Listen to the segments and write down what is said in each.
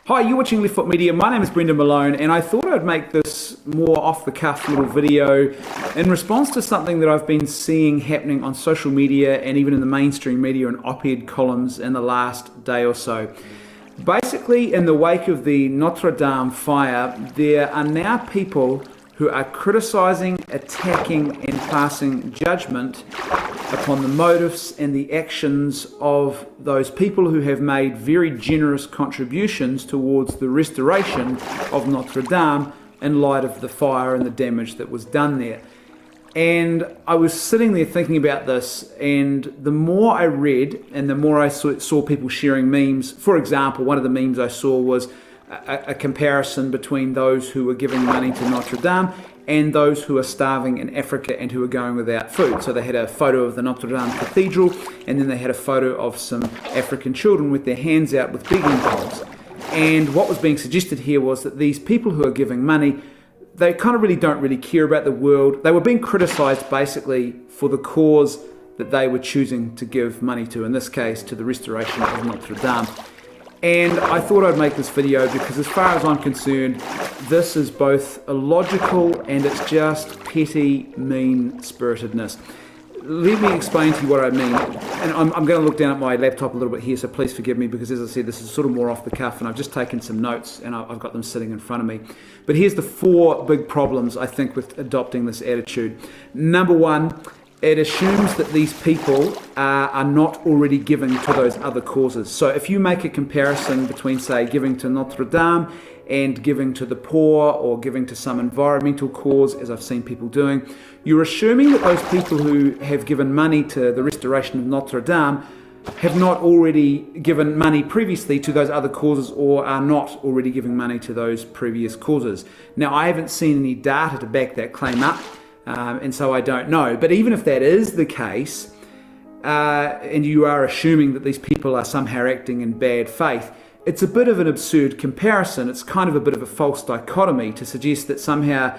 Hi, you're watching Left Foot Media. My name is Brendan Malone, and I thought I'd make this more off-the-cuff little video in response to something that I've been seeing happening on social media and even in the mainstream media and op-ed columns in the last day or so. Basically, in the wake of the Notre Dame fire, there are now people who are criticising, attacking and passing judgment upon the motives and the actions of those people who have made very generous contributions towards the restoration of Notre Dame in light of the fire and the damage that was done there. And I was sitting there thinking about this, and the more I read and the more I saw people sharing memes. For example, one of the memes I saw was a comparison between those who were giving money to Notre Dame and those who are starving in Africa and who are going without food. So they had a photo of the Notre Dame Cathedral, and then they had a photo of some African children with their hands out with begging bowls. And what was being suggested here was that these people who are giving money, they kind of don't really care about the world. They were being criticised basically for the cause that they were choosing to give money to, in this case to the restoration of Notre Dame. And I thought I'd make this video because, as far as I'm concerned, this is both illogical and it's just petty mean-spiritedness. Let me explain to you what I mean. And I'm going to look down at my laptop a little bit here, so please forgive me, because as I said, this is sort of more off the cuff, and I've just taken some notes and I've got them sitting in front of me. But here's the 4 big problems, I think, with adopting this attitude. Number 1, it assumes that these people are not already giving to those other causes. So if you make a comparison between, say, giving to Notre Dame and giving to the poor or giving to some environmental cause, as I've seen people doing, you're assuming that those people who have given money to the restoration of Notre Dame have not already given money previously to those other causes, or are not already giving money to those previous causes. Now, I haven't seen any data to back that claim up. And so I don't know. But even if that is the case, and you are assuming that these people are somehow acting in bad faith, it's a bit of an absurd comparison. It's kind of a bit of a false dichotomy to suggest that somehow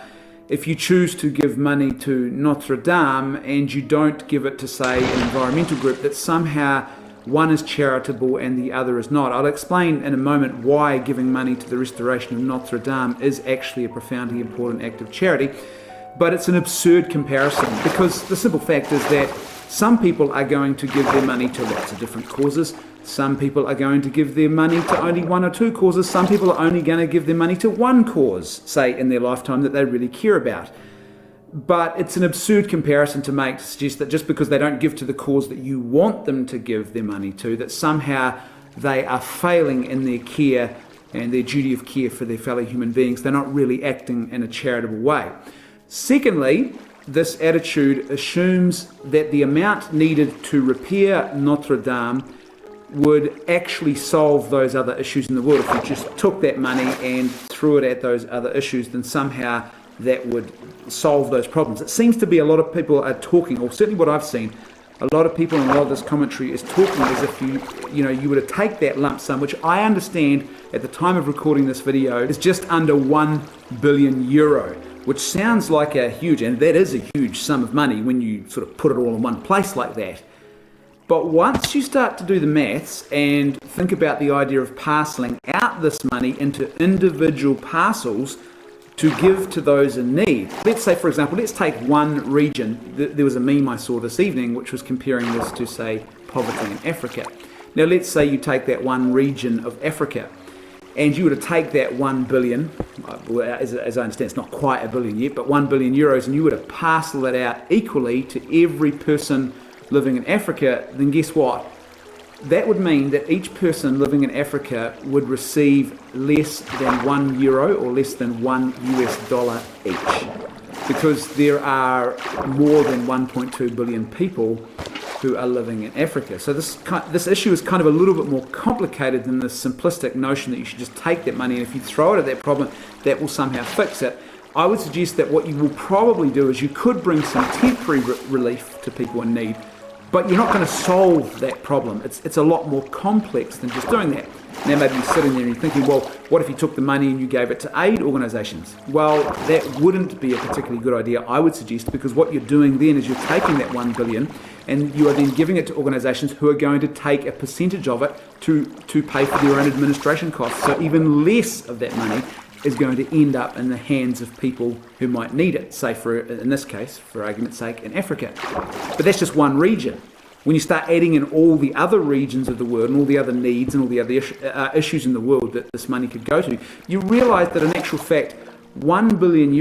if you choose to give money to Notre Dame and you don't give it to, say, an environmental group, that somehow one is charitable and the other is not. I'll explain in a moment why giving money to the restoration of Notre Dame is actually a profoundly important act of charity. But it's an absurd comparison, because the simple fact is that Some people are going to give their money to lots of different causes. Some people are going to give their money to only one or two causes. Some people are only going to give their money to one cause, say, in their lifetime that they really care about. But it's an absurd comparison to make, to suggest that just because they don't give to the cause that you want them to give their money to, that somehow they are failing in their care and their duty of care for their fellow human beings. They're not really acting in a charitable way. Secondly, this attitude assumes that the amount needed to repair Notre Dame would actually solve those other issues in the world. If you just took that money and threw it at those other issues, then somehow that would solve those problems. It seems to be a lot of people are talking, or certainly what I've seen, a lot of people in a lot of this commentary is talking as if you were to take that lump sum, which I understand at the time of recording this video is just under €1 billion, which sounds like a huge, and that is a huge sum of money when you sort of put it all in one place like that. But once you start to do the maths and think about the idea of parceling out this money into individual parcels to give to those in need. Let's say, for example, let's take one region. There was a meme I saw this evening which was comparing this to, say, poverty in Africa. Now, let's say you take that one region of Africa and you were to take that 1 billion, as I understand it's not quite a billion yet, but €1 billion, and you were to parcel that out equally to every person living in Africa, then guess what? That would mean that each person living in Africa would receive less than €1 or less than $1 each, because there are more than 1.2 billion people who are living in Africa. So this issue is kind of a little bit more complicated than this simplistic notion that you should just take that money and if you throw it at that problem, that will somehow fix it. I would suggest that what you will probably do is you could bring some temporary relief to people in need, but you're not going to solve that problem. It's a lot more complex than just doing that. Now maybe you're sitting there and you're thinking, well, what if you took the money and you gave it to aid organisations? Well, that wouldn't be a particularly good idea, I would suggest, because what you're doing then is you're taking that 1 billion and you are then giving it to organisations who are going to take a percentage of it to pay for their own administration costs. So even less of that money is going to end up in the hands of people who might need it, say, in this case, for argument's sake, in Africa. But that's just one region. When you start adding in all the other regions of the world and all the other needs and all the other issues in the world that this money could go to, you realise that in actual fact, €1 billion,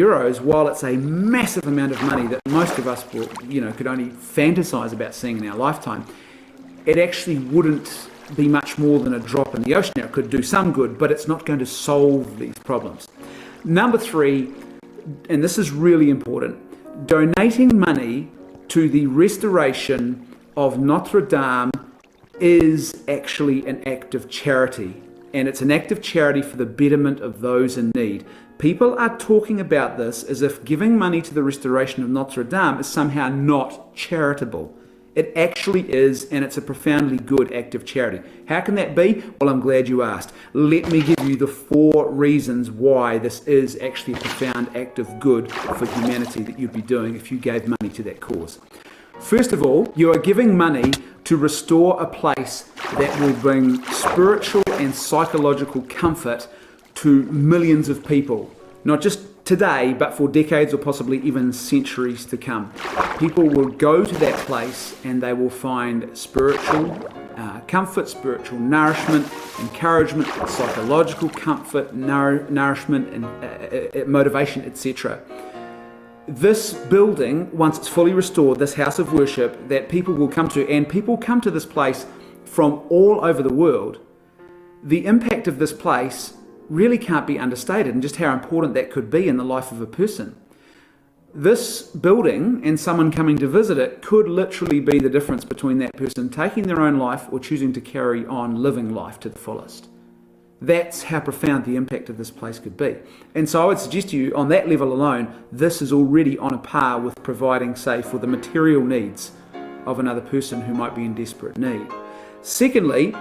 while it's a massive amount of money that most of us will, could only fantasise about seeing in our lifetime, it actually wouldn't be much more than a drop in the ocean. Now, it could do some good, but it's not going to solve these problems. Number 3, and this is really important, donating money to the restoration of Notre Dame is actually an act of charity, and it's an act of charity for the betterment of those in need. People are talking about this as if giving money to the restoration of Notre Dame is somehow not charitable. It actually is, and it's a profoundly good act of charity. How can that be? Well, I'm glad you asked. Let me give you the 4 reasons why this is actually a profound act of good for humanity that you'd be doing if you gave money to that cause. First of all, you are giving money to restore a place that will bring spiritual and psychological comfort to millions of people, not just today, but for decades or possibly even centuries to come. People will go to that place and they will find spiritual comfort, spiritual nourishment, encouragement, psychological comfort, nourishment, and motivation, etc. This building, once it's fully restored, this house of worship that people will come to, and people come to this place from all over the world, the impact of this place really can't be understated, and just how important that could be in the life of a person. This building and someone coming to visit it could literally be the difference between that person taking their own life or choosing to carry on living life to the fullest. That's how profound the impact of this place could be. And so I would suggest to you, on that level alone, this is already on a par with providing, say, for the material needs of another person who might be in desperate need. Secondly,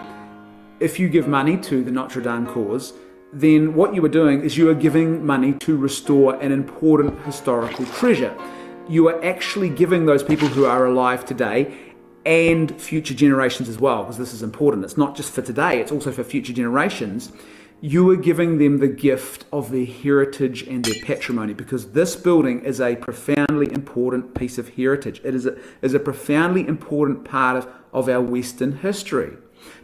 if you give money to the Notre Dame cause, then what you are doing is you are giving money to restore an important historical treasure. You are actually giving those people who are alive today and future generations as well, because this is important. It's not just for today, it's also for future generations. you are giving them the gift of their heritage and their patrimony, because this building is a profoundly important piece of heritage. It is a profoundly important part of our Western history.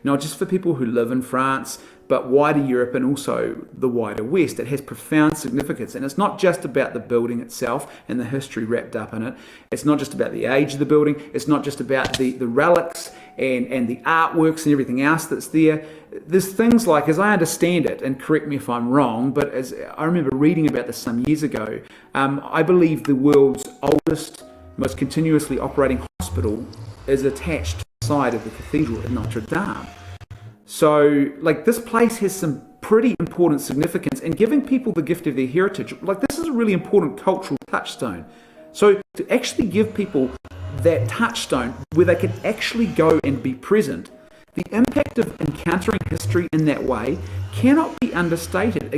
Not just for people who live in France, but wider Europe and also the wider West. It has profound significance. And it's not just about the building itself and the history wrapped up in it. It's not just about the age of the building. It's not just about the relics and the artworks and everything else that's there. There's things like, as I understand it, and correct me if I'm wrong, but as I remember reading about this some years ago, I believe the world's oldest, most continuously operating hospital is attached to the side of the cathedral at Notre Dame. So, like, this place has some pretty important significance, and giving people the gift of their heritage, like, this is a really important cultural touchstone. So, to actually give people that touchstone where they can actually go and be present, the impact of encountering history in that way cannot be understated.